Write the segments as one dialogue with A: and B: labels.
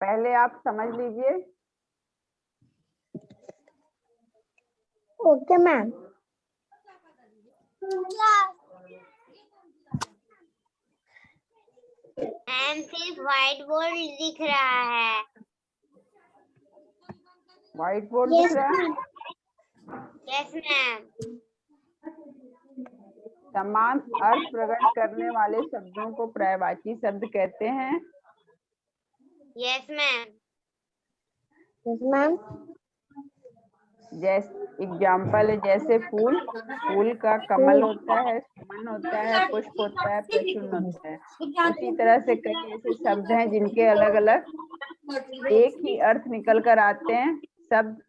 A: पहले आप समझ लीजिए।
B: Okay ma'am.
C: मैम सिर्फ व्हाइट बोर्ड दिख रहा है।
A: व्हाइट बोर्ड दिख रहा है।
C: Yes ma'am.
A: समान अर्थ प्रकट करने वाले शब्दों को पर्यायवाची शब्द कहते हैं।
C: Yes ma'am.
B: Yes ma'am.
A: जैसे एग्जाम्पल है, जैसे फूल, फूल का कमल होता है, सुमन होता है, पुष्प होता है, प्रसून होता है। उसी तरह से कई ऐसे शब्द हैं जिनके अलग अलग एक ही अर्थ निकल कर आते हैं। शब्द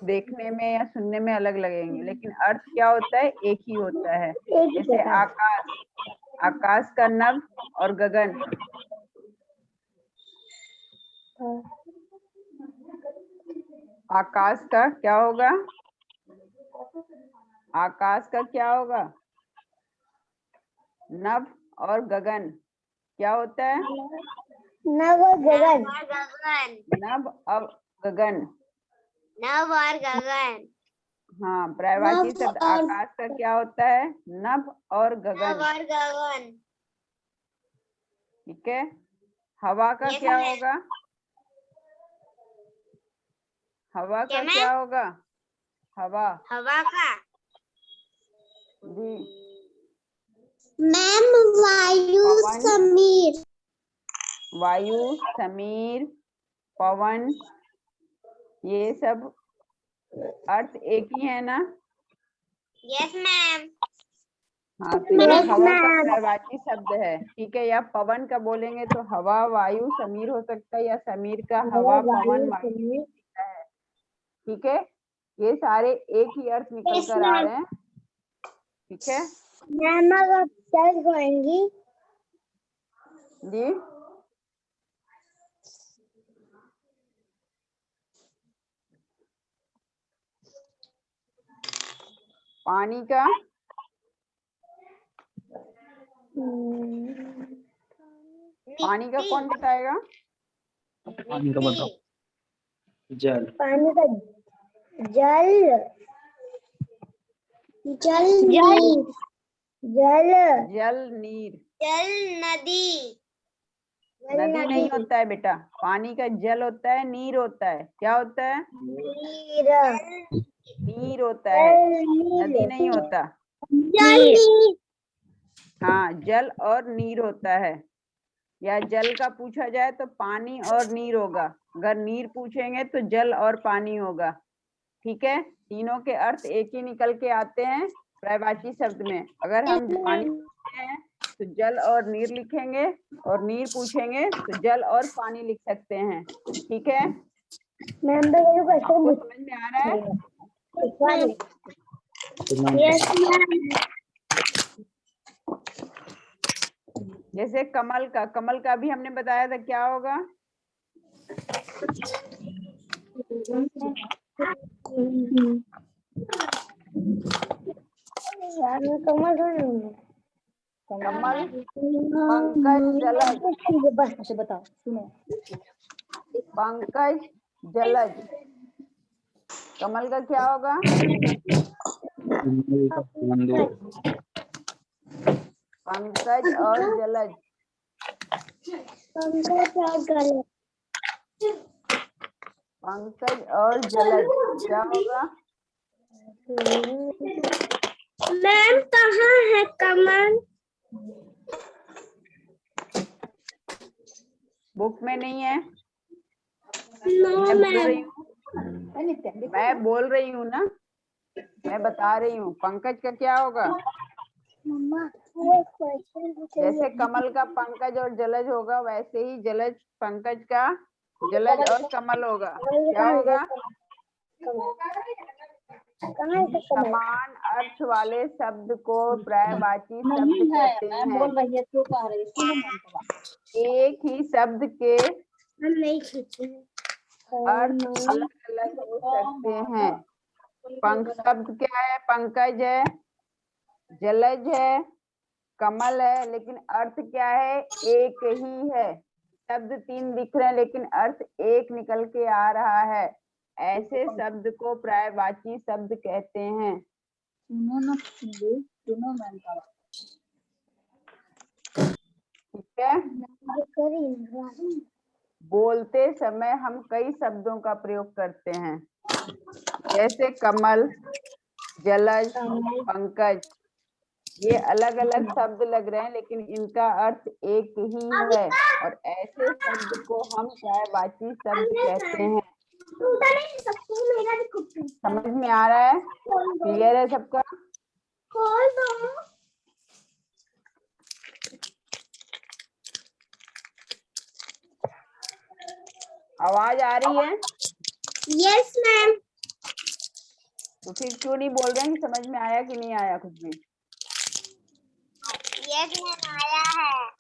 A: देखने में या सुनने में अलग लगेंगे, लेकिन अर्थ क्या होता है, एक ही होता है। जैसे आकाश, आकाश का नभ और गगन। आकाश का क्या होगा, आकाश का क्या होगा, नभ और गगन। क्या होता है,
B: नव और गगन।
A: नभ और गगन।
C: नभ और गगन।
A: हाँ, पर्यायवाची शब्द आकाश का क्या होता है, नभ और
C: नभ
A: गगन।
C: और गगन।
A: ठीक है। हवा का क्या होगा, हवा का क्या होगा, हवा।
C: हवा का
A: जी,
B: मैम वायु
A: पवन।
B: समीर।
A: वायु, समीर, पवन, ये सब अर्थ एक ही है ना।
C: Yes ma'am.
A: हाँ, तो ये हवा का पर्यायवाची शब्द है। ठीक है, या पवन का बोलेंगे तो हवा, वायु, समीर हो सकता है, या समीर का हवा, पवन, वायु हो सकता है। ठीक है, ये सारे एक ही अर्थ निकल कर आ रहे हैं। ठीक है
B: मैम आप चल जाएंगी।
A: जी। पानी का, पानी का कौन बताएगा,
D: पानी का बताओ। जल।
B: पानी का जल, जल नीर, जल,
A: जल, नीर।
C: जल नदी।
A: नदी नहीं होता है बेटा, पानी का जल होता है, नीर होता है। क्या होता है,
B: नीर,
A: नीर होता है, नदी नहीं होता। हाँ, जल और नीर होता है। या जल का पूछा जाए तो पानी और नीर होगा, अगर नीर पूछेंगे तो जल और पानी होगा। ठीक है, तीनों के अर्थ एक ही निकल के आते हैं पर्यायवाची शब्द में। अगर हम पानी पूछते हैं तो जल और नीर लिखेंगे, और नीर पूछेंगे तो जल और पानी लिख सकते हैं। ठीक है, आपको समझ में आ रहा है। जैसे कमल का, कमल का भी हमने बताया था, क्या होगा, कमल, पंकज, जलज।
B: बस बताओ, सुनो।
A: पंकज, जलज। कमल का क्या होगा, पंकज और जलज। पंकज और जलज क्या होगा,
B: मैम कहाँ है कमल?
A: बुक में नहीं है।
B: नो
A: मैं बोल रही हूँ ना, मैं बता रही हूँ। पंकज का क्या होगा,
B: मम्मा
A: जैसे कमल का पंकज और जलज होगा, वैसे ही जलज पंकज का जलज और कमल होगा। क्या होगा, समान अर्थ वाले शब्द को पर्यायवाची शब्द कहते हैं। एक ही शब्द के अर्थ अलग अलग हो सकते हैं। पंख शब्द क्या है, पंकज है, जलज है, कमल है, लेकिन अर्थ क्या है, एक ही है। शब्द 3 दिख रहे हैं लेकिन अर्थ एक निकल के आ रहा है, ऐसे शब्द को पर्यायवाची शब्द कहते हैं। ठीक है, बोलते समय हम कई शब्दों का प्रयोग करते हैं, जैसे कमल, जलज, पंकज। ये अलग अलग शब्द लग रहे हैं लेकिन इनका अर्थ एक ही है, और ऐसे शब्द को हम पर्यायवाची शब्द कहते हैं। समझ में आ रहा है? क्लियर है सबका? आवाज आ रही है?
B: Yes ma'am.
A: तो फिर क्यों नहीं बोल रहे हैं कि समझ में आया कि नहीं आया कुछ भी?
C: यस मैम आया है।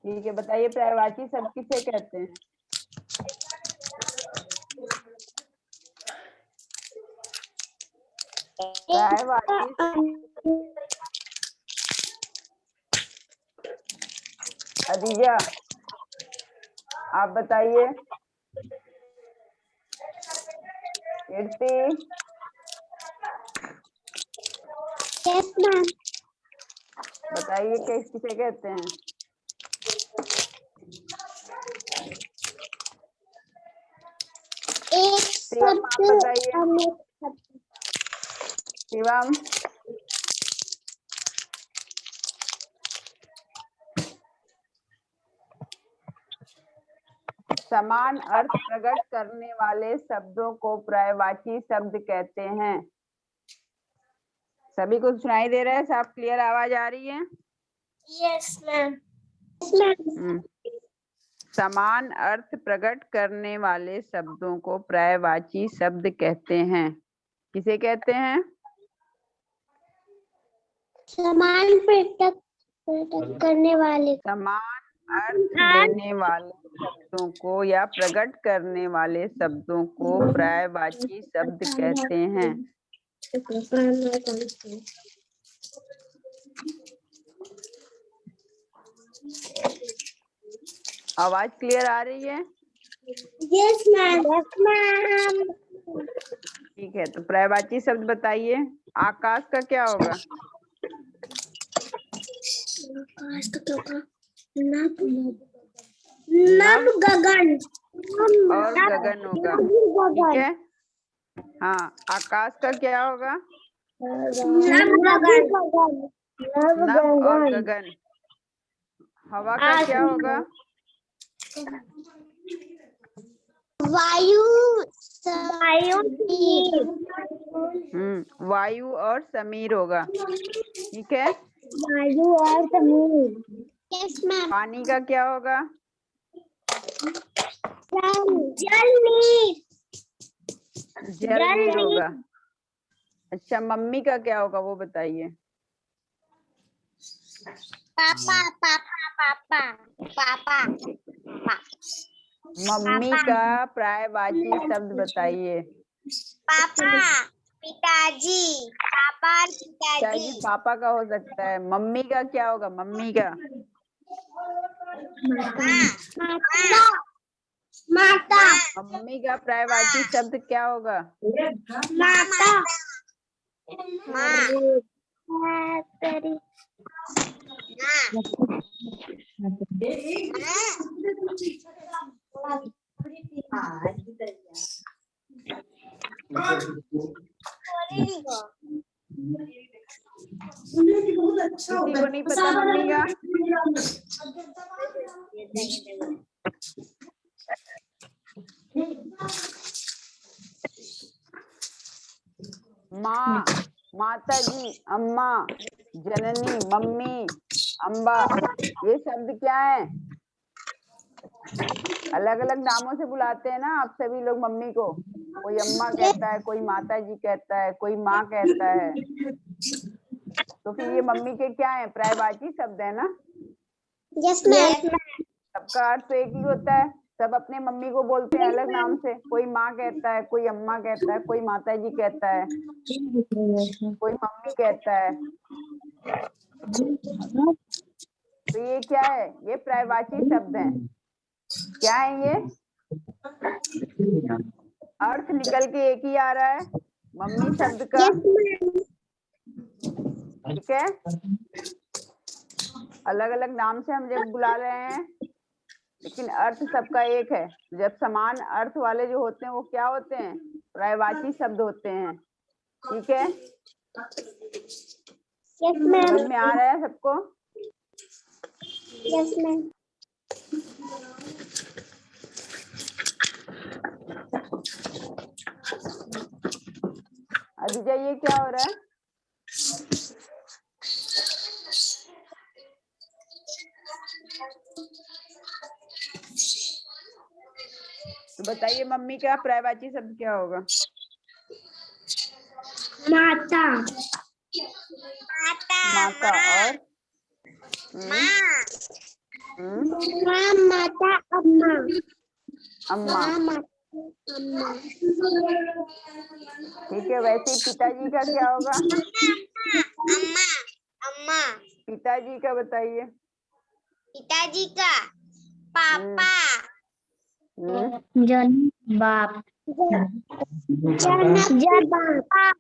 A: ठीक है, बताइए पर्यायवाची शब्द किसे कहते हैं? पर्यायवाची अदीजा, आप बताइए। कीर्ति,
B: यस मैम।
A: बताइए किसे कहते हैं?
B: एक
A: शिवम, आप बताइए। शिवम, समान अर्थ प्रकट करने वाले शब्दों को पर्यायवाची शब्द कहते हैं। सभी को सुनाई दे रहा है? साफ क्लियर आवाज आ रही है?
B: Yes ma'am.
A: समान अर्थ प्रकट करने वाले शब्दों को पर्यायवाची शब्द कहते हैं। किसे कहते हैं?
B: समान प्रकट करने वाले।
A: समान अर्थ देने वाले शब्दों को या प्रकट करने वाले शब्दों को पर्यायवाची शब्द कहते हैं। आवाज क्लियर आ रही है?
B: Yes ma'am. Yes ma'am.
A: ठीक है, तो पर्यायवाची शब्द बताइए। आकाश का क्या होगा?
B: आकाश तो क्या होगा? नभ गगन।
A: और गगन होगा। ठीक है, हाँ। आकाश का क्या होगा?
B: नभ गगन।
A: नभ और गगन। हवा का क्या होगा?
B: वायु। वायु।
A: वायु और समीर होगा। ठीक है,
B: वायु और समीर। Yes ma'am.
A: पानी का क्या होगा?
B: जल नीर।
A: जल नीर होगा। अच्छा, मम्मी का क्या होगा वो बताइए।
C: पापा पापा पापा पापा।
A: मम्मी का पर्यायवाची शब्द बताइए।
C: पापा पिताजी। पापा
A: चाहिए
C: पिताजी।
A: पापा का हो सकता है। मम्मी का क्या होगा? मम्मी का
B: माता।
A: मम्मी का पर्यायवाची शब्द क्या होगा?
B: माता।
A: किसी को नहीं पता मम्मी का? माँ, माता जी, अम्मा, जननी, मम्मी, अम्बा, ये शब्द क्या है? अलग अलग नामों से बुलाते हैं ना आप सभी लोग मम्मी को। कोई अम्मा कहता है, कोई माता जी कहता है, कोई माँ कहता है। तो फिर ये मम्मी के क्या है? पर्यायवाची शब्द है ना?
B: Yes ma'am.
A: सबका अर्थ एक ही होता है। सब अपने मम्मी को बोलते हैं अलग नाम से। कोई माँ कहता है, कोई अम्मा कहता है, कोई माता जी कहता है, कोई मम्मी कहता है। तो ये क्या है? ये पर्यायवाची शब्द हैं। क्या है ये? अर्थ निकल के एक ही आ रहा है मम्मी शब्द का, ठीक है। अलग अलग नाम से हम जब बुला रहे हैं लेकिन अर्थ सबका एक है। जब समान अर्थ वाले जो होते हैं वो क्या होते हैं? पर्यायवाची शब्द होते हैं, ठीक है। समझ में आ रहा है सबको?
B: Yes ma'am.
A: अभी जाइए, क्या हो रहा है? तो बताइए मम्मी का पर्यायवाची शब्द क्या होगा?
B: माता।
A: माता और
B: माँ माता अम्मा।
A: अम्मा,
B: अम्मा।
A: ठीक है। वैसे ही पिताजी का क्या होगा?
C: अम्मा अम्मा।
A: पिताजी का बताइए।
C: पिताजी का पापा।
B: जनक बाप। जनक बाप।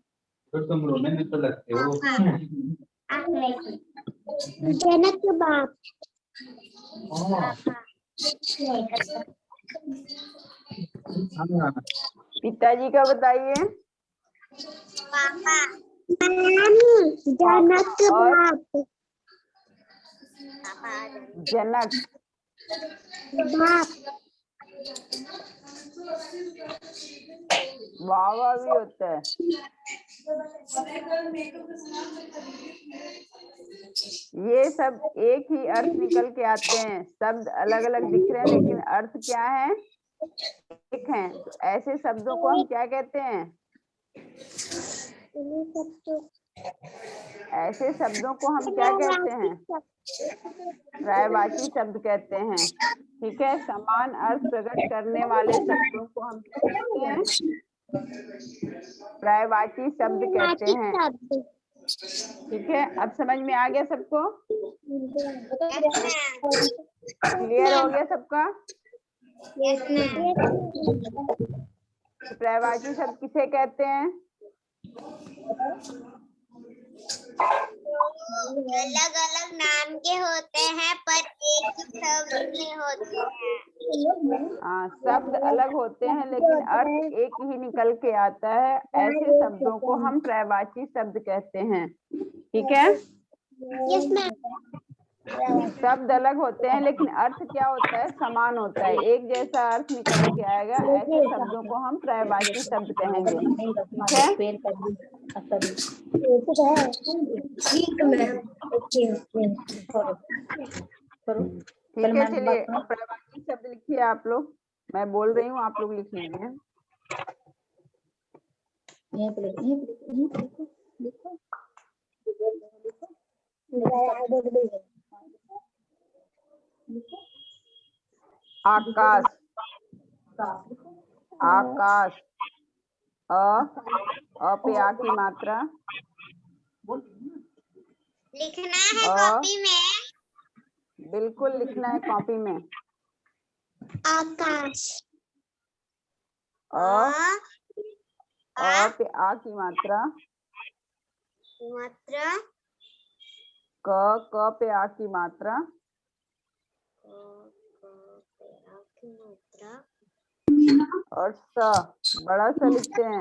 B: जनक बाप।
A: पिताजी का बताइए।
C: पापा।
B: जनक
A: और
B: बाप।
A: जनक
B: बाप।
A: वावा भी होता है। ये सब एक ही अर्थ निकल के आते हैं। शब्द अलग अलग दिख रहे हैं लेकिन अर्थ क्या है? एक है। तो ऐसे शब्दों को हम क्या कहते हैं? ऐसे शब्दों को हम क्या कहते हैं? पर्यायवाची शब्द कहते हैं, ठीक है। समान अर्थ प्रकट करने वाले शब्दों को हम क्या कहते हैं? पर्यायवाची शब्द कहते हैं, ठीक है। अब समझ में आ गया सबको? क्लियर हो गया सबका? पर्यायवाची शब्द किसे कहते हैं?
C: अलग अलग नाम के होते हैं पर एक ही शब्द में होते हैं।
A: हाँ, शब्द अलग होते हैं लेकिन अर्थ एक ही निकल के आता है। ऐसे शब्दों को हम पर्यायवाची शब्द कहते हैं, ठीक है।
B: Yes ma'am.
A: शब्द अलग होते हैं लेकिन अर्थ क्या होता है? समान होता है, एक जैसा अर्थ निकल के आएगा। ऐसे शब्दों को हम पर्यायवाची शब्द कहेंगे, ठीक है। ठीक है, चलिए अब पर्यायवाची शब्द लिखिए आप लोग। मैं बोल रही हूँ, आप लोग लिख लीजिए। आकाश, आकाश। अ पे आ की मात्रा।
C: लिखना है कॉपी में।
A: बिल्कुल लिखना है कॉपी में।
B: आकाश।
A: अ पे आ की मात्रा।
C: मात्रा।
A: क पे आ की मात्रा। और स बड़ा सा लिखते हैं।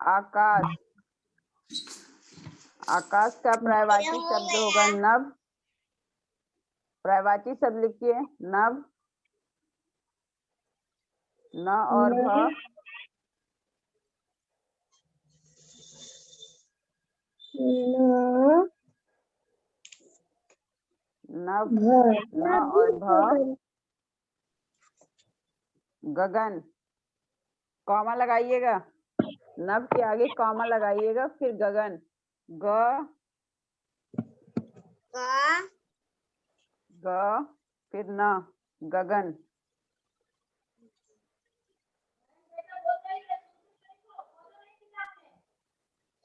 A: आकाश, आकाश का पर्यायवाची शब्द होगा नभ। पर्यायवाची शब्द लिखिए, नभ। न और भ। नभ, न और भ। गगन, कॉमा लगाइएगा। नभ के आगे कॉमा लगाइएगा, फिर गगन। ग फिर न, गगन।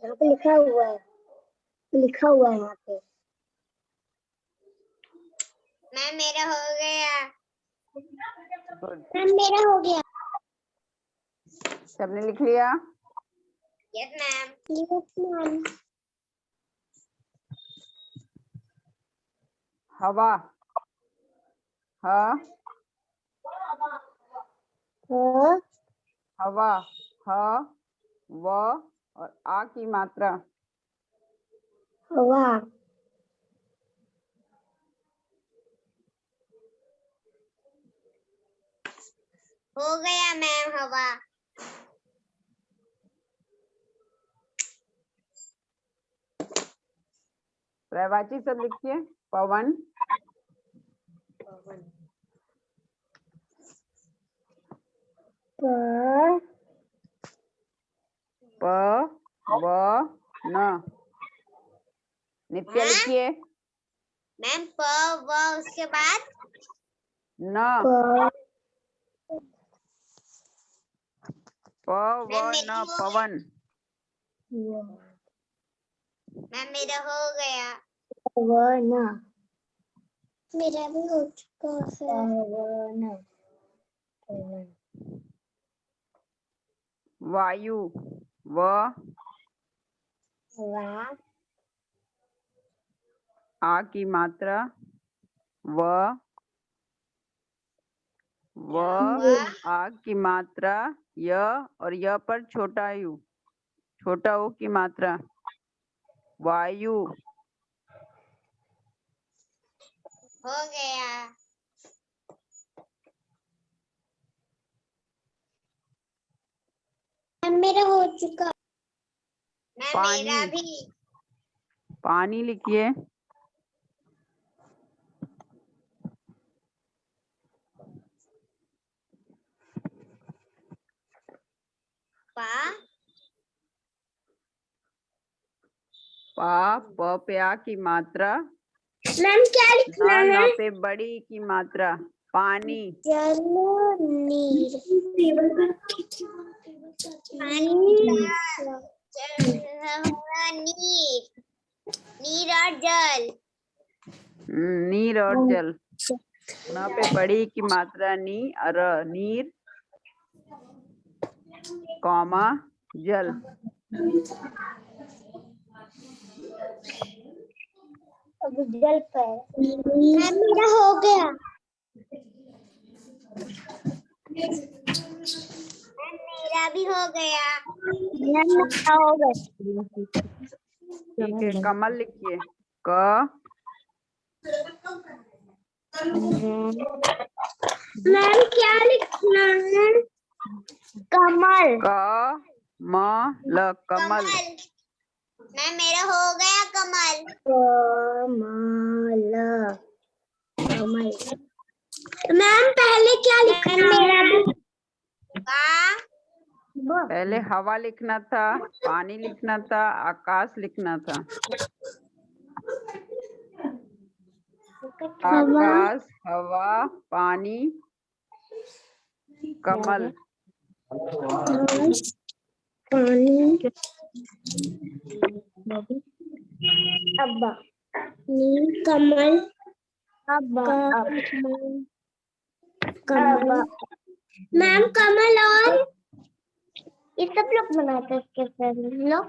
B: यहाँ पे लिखा हुआ है, यहाँ पे।
C: मैम मेरा हो गया।
A: गुड।
B: मैम मेरा हो गया।
A: सबने लिख लिया?
C: Yes ma'am.
B: Yes ma'am.
A: हवा, ह हवा, ह व और आ की मात्रा।
B: हवा,
C: हो गया मैम हवा।
A: पर्यायवाची शब्द लिखिए। पवन, प व न। नित्या
C: हाँ?
A: लिखिए।
C: मैम प व उसके बाद
A: न, प व न पवन।
C: मैम मेरा हो गया।
B: मेरा भी हो चुका है।
A: वायु, व आ की मात्रा। व आ की मात्रा य और य पर छोटा यू, छोटा ओ की मात्रा। वायु,
C: हो गया।
B: मैम मेरा हो चुका।
C: मैम
A: पानी,
C: मेरा भी।
A: पानी लिखिए।
C: पा
A: प पे आ की मात्रा।
B: मैम क्या लिखना
A: न
B: है?
A: पे बड़ी की मात्रा। पानी,
B: जल, नीर,
C: नीर, नीर और जल।
A: नीर और जल। न पे बड़ी की मात्रा नी और नीर, कॉमा जल।
B: अब जल पर। मैम मेरा हो गया।
C: मैम मेरा भी हो गया।
B: मैम मेरा हो गया।
A: ठीक है, कमल लिखिए। क
B: मैम क्या लिखना है? कमल,
A: क म ल कमल।
C: मैम मेरा हो गया कमल।
B: कमल, कमल। मैम पहले क्या लिखना है?
A: पहले हवा लिखना था, पानी लिखना था, आकाश लिखना था। आकाश, हवा, पानी, कमल।
B: पानी, अब्बा, कमल, कमल। मैम कमल और ये सब लोग बनाते हैं इसके लोग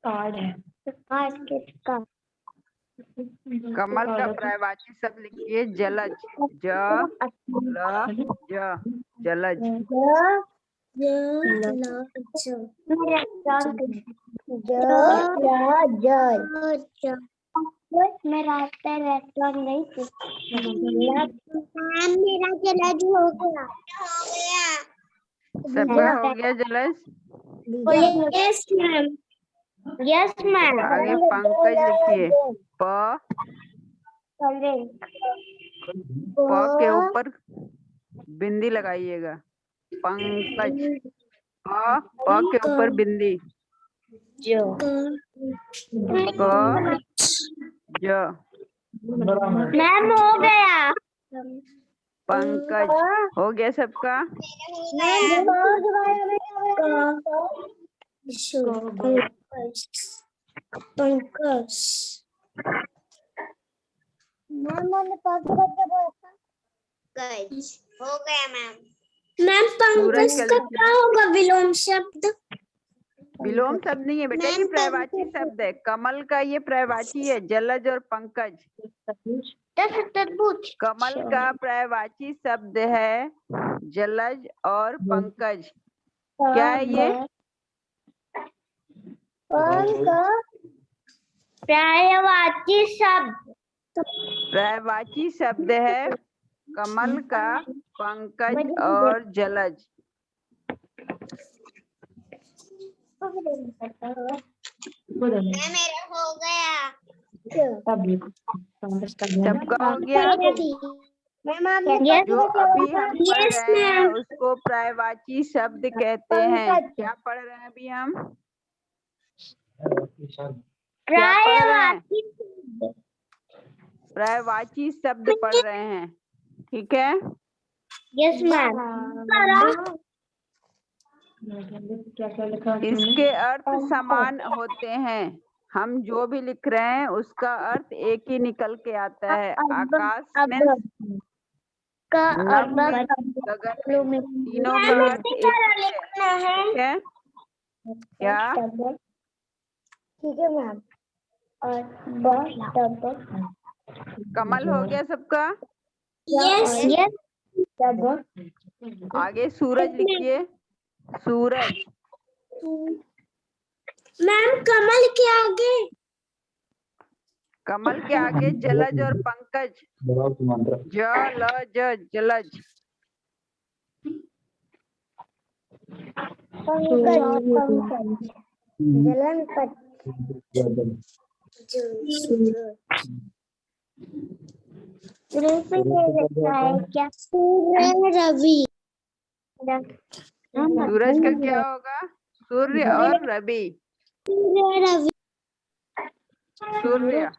B: कार्ड है, कार्ड किसका?
A: कमल का पर्यायवाची शब्द लिखिए। जलज, ज ल ज, जलज।
B: मैं रास्ते रेस्टोरेंट नहीं थी। मेरा जलज हो गया।
C: हो गया।
A: सबका हो गया Jalaj?
B: Yes ma'am, yes ma'am.
A: आगे पंकज लिखिए। प के ऊपर बिंदी लगाइएगा। पंकज। प के ऊपर बिंदी। क ज,
B: मैम हो गया।
A: पंकज। हो गया सबका?
B: पंकज, मैम मैंने पाँच करके बोला था।
C: गज हो गया मैम।
B: मैम
A: सूरज
B: पंकज
A: का
B: का क्या होगा विलोम शब्द?
A: विलोम शब्द नहीं है बेटा, ये
C: मैम,
A: पर्यायवाची शब्द है। कमल का ये पर्यायवाची है, जलज और पंकज।
B: तरबूज।
A: कमल का पर्यायवाची शब्द है जलज और पंकज। क्या है ये?
B: पर्यायवाची शब्द।
A: पर्यायवाची शब्द है कमल का, पंकज और जलज।
C: मैम मेरा हो गया।
A: सबका हो गया? जो अभी हम पढ़ रहे हैं उसको पर्यायवाची शब्द कहते हैं। क्या पढ़ रहे हैं अभी हम? क्या पढ़ रहे हैं? पर्यायवाची शब्द पढ़ रहे हैं, ठीक है?
B: Yes ma'am.
A: इसके अर्थ समान होते हैं। हम जो भी लिख रहे हैं उसका अर्थ एक ही निकल के आता है। आकाश में, गगन में, तीनों का अर्थ एक ही है। क्या?
B: ठीक है मैम। और
A: कमल हो गया सबका?
B: Yes yes.
A: आगे सूरज लिखिए। सूरज।
B: मैम कमल के आगे?
A: कमल के आगे जलज और पंकज। जलज, जलज।
B: पंकज जलन क्या? रवि।
A: सूरज का क्या होगा? सूर्य और रवि।
B: रवि।
A: सूर्य।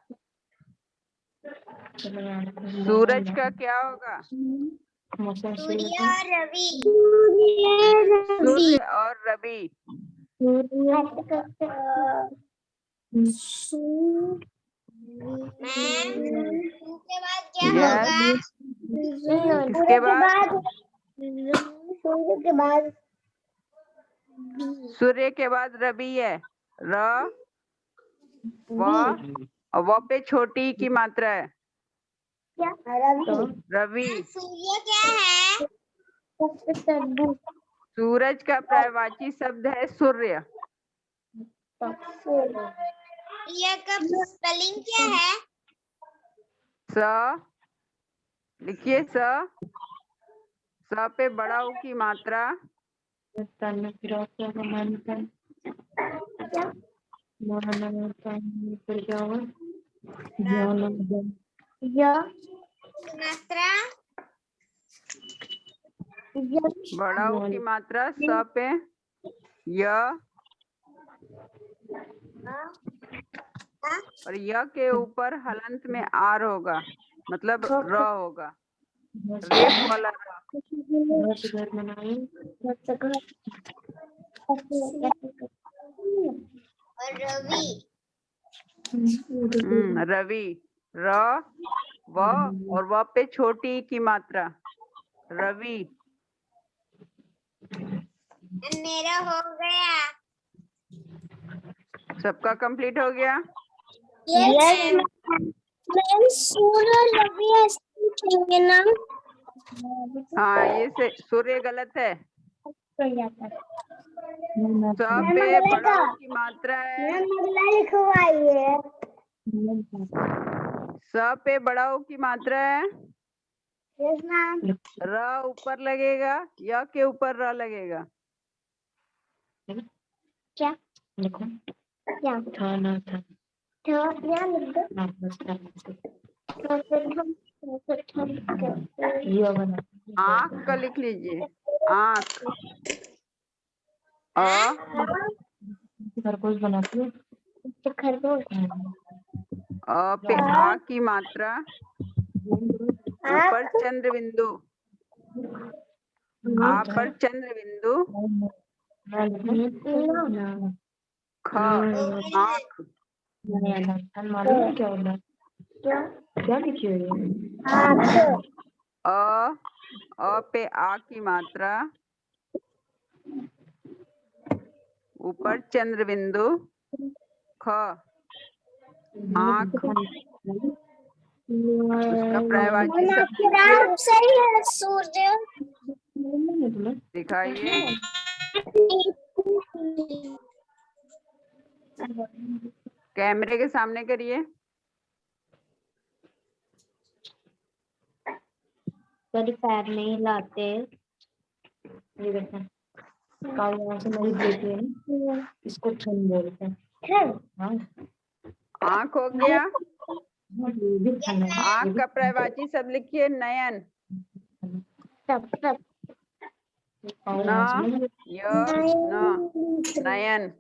A: सूरज का क्या होगा?
C: सूर्य और रवि।
A: सूर्य और रवि।
C: मैम टू के बाद क्या
A: Yes.
C: होगा?
A: इसके बाद
B: सूर्य के बाद
A: सूर्य के बाद रवि है। र, व, और व पे छोटी की मात्रा है।
B: क्या? रवि।
A: रवि।
C: सूर्य क्या है?
A: सूरज का पर्यायवाची शब्द है सूर्य।
C: सूर्य का स्पेलिंग क्या है?
A: स लिखिए। स पे बड़ा ऊ की मात्रा।
C: मात्रा।
A: बड़ा ऊ की मात्रा स पे य, और य के ऊपर हलंत में आर होगा, मतलब र होगा। रेप वाला र।
C: और रवि।
A: रवि। र, व और व पे छोटी की मात्रा। रवि।
C: मेरा हो गया।
A: सबका कंप्लीट हो गया?
C: यस
B: मैम सूर्य रवि ऐसे ना।
A: हाँ, ये से सूर्य गलत है। स पे बड़ा ऊ की मात्रा है। स पे बड़ा ऊ की मात्रा है। र ऊपर लगेगा, य के ऊपर र लगेगा।
B: क्या? क्या? था ना था। क्या लिख
A: आँख का लिख लीजिए। आँख।
B: खरगोश बनाती है। खरगोश।
A: अ पे आ की मात्रा, ऊपर चंद्र बिंदु। आ पर चंद्र बिंदु। ख आँख।
B: मालूम क्या होगा?
E: क्या लिखी हुई है?
A: अ पे आ की मात्रा, ऊपर चंद्र बिंदु, ख आँख, उसका पर्यायवाची शब्द लिखिए,
B: सही है सूर्य।
A: दिखाइए। कैमरे के सामने करिए।
E: मेरे पैर नहीं हिलाते। ये देखो, काल यहाँ से मेरी बेटी है ना, इसको छन बोलते हैं। हाँ,
A: आँख हो गया।
E: ये भी छन है।
A: आँख का पर्यायवाची शब्द लिखिए, नयन।
B: तब
A: न य न नयन,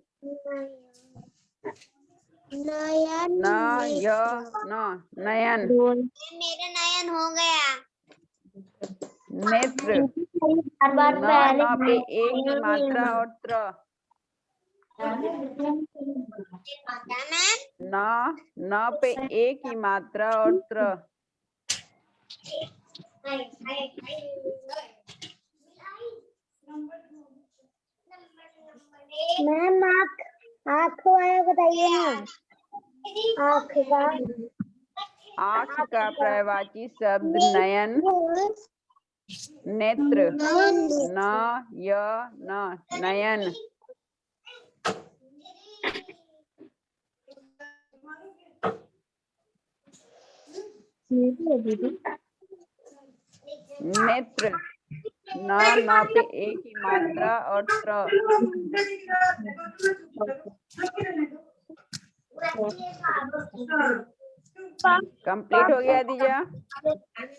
C: नयन
A: न य न नयन।
C: मेरे नयन हो गया।
A: नेत्र,
B: बार
A: न न पे ए की मात्रा और त्र,
C: क्या मैम?
A: न पे ए की मात्रा और त्र,
B: मैम आँख वाला बताइए ना। आँख का
A: आँख का पर्यायवाची शब्द नयन। नेत्र, न य न नयन। नेत्र, न पे ए की मात्रा और त्र, कंप्लीट हो गया दीजा।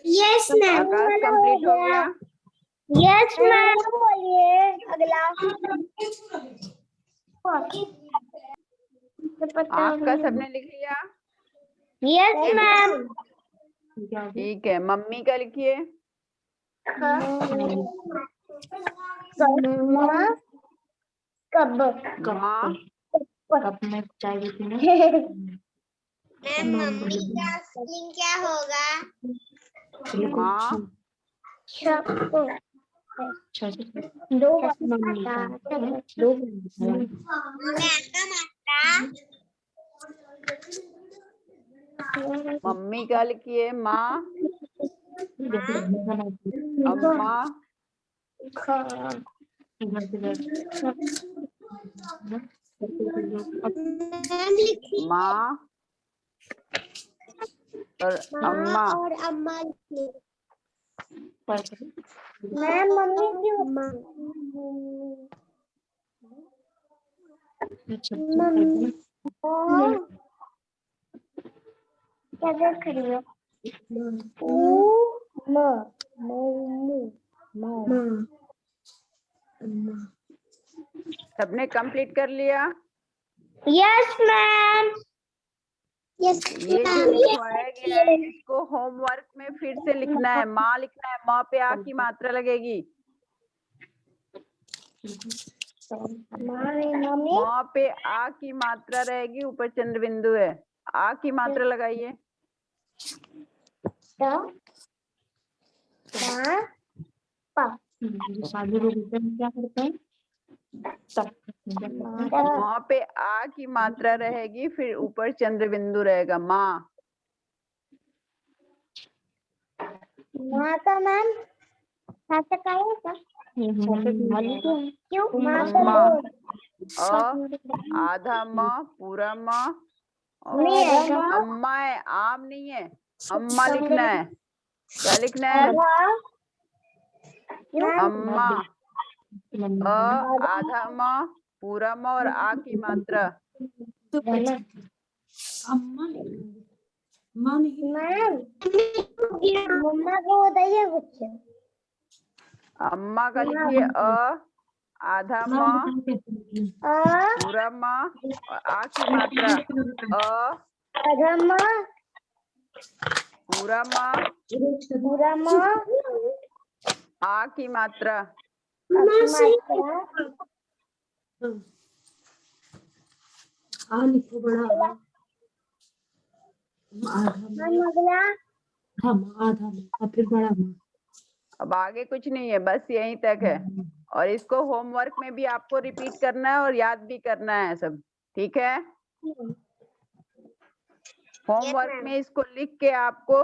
B: Yes ma'am.
A: आकाश कंप्लीट हो गया।
B: Yes ma'am. बोलिए अगला।
A: आँख का सबने लिख लिया?
B: Yes ma'am.
A: ठीक है, मम्मी का लिखिए।
B: कब
A: माँ,
E: कब में चाय पीती ना।
C: मैम मम्मी का स्पेलिंग क्या होगा?
A: माँ,
B: दो
C: मम्मी का मात्रा।
A: मम्मी का लिखिए। माँ, अम्मा, माँ और अम्मा।
B: और अम्मा। मैम मम्मी क्यों? मम्मी क्या देख रही हो?
A: सबने कंप्लीट कर लिया?
B: Yes ma'am. यस
A: ये जो लिखवाया गया है इसको होमवर्क में फिर से लिखना है। माँ लिखना है, माँ पे आ की मात्रा लगेगी। माँ पे आ की मात्रा रहेगी, ऊपर चंद्र बिंदु है। आ की मात्रा लगाइए।
E: शादी में क्या करते हैं?
A: माँ पे आ की मात्रा रहेगी, फिर ऊपर चंद्र बिंदु रहेगा। माँ,
B: माँ का मैम क्यों?
A: अम्मा, अ आधा म पूरा म और अम्मा है, आम नहीं है। अम्मा लिखना है। क्या लिखना है? अम्मा, अ आधा म पूरा म और आ की मात्रा।
B: मैम मम्मा को बताइए कुछ।
A: अम्मा का लिखिए अ आधा म पूरा म और आ की मात्रा। अ
B: आधा माँ
A: पूरा म
B: पूरा माँ
A: आ की मात्रा।
B: लिखो बड़ा। मैम अगला
E: आधा और फिर बड़ा माँ।
A: अब आगे कुछ नहीं है, बस यहीं तक है। और इसको होमवर्क में भी आपको रिपीट करना है और याद भी करना है सब, ठीक है? होमवर्क में इसको लिख के आपको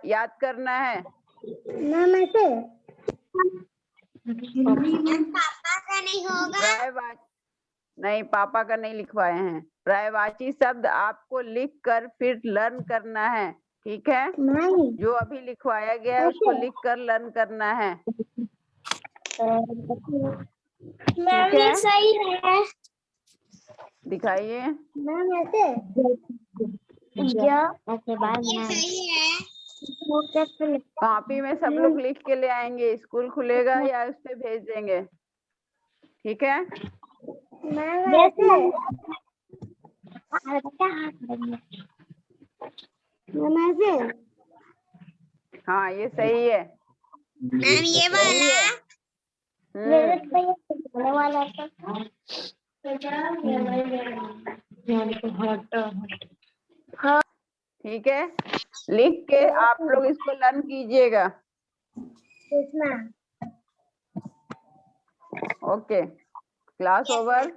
A: याद करना है।
B: मैम ऐसे
C: पापा का नहीं होगा।
A: नहीं, पापा का नहीं लिखवाए हैं। पर्यायवाची शब्द आपको लिख कर फिर लर्न करना है, ठीक है?
B: नहीं
A: जो अभी लिखवाया गया है उसको लिख कर लर्न करना है,
B: मैम
A: ठीक है?
B: ये सही है।
A: दिखाइए।
B: मैम ऐसे ऐसे बाद
C: ये
B: मैम
C: सही है।
B: वो कैसे
A: कॉपी में सब लोग लिख के ले आएंगे, स्कूल खुलेगा या उस पे भेज देंगे, ठीक है?
B: मैम ऐसे मैम ऐसे
A: हाँ, ये सही है।
C: मैम ये वाला।
B: मेरे पे ये होने वाला था।
A: ठीक है, लिख के आप लोग इसको लर्न कीजिएगा।
B: कितना
A: ओके, क्लास ओवर।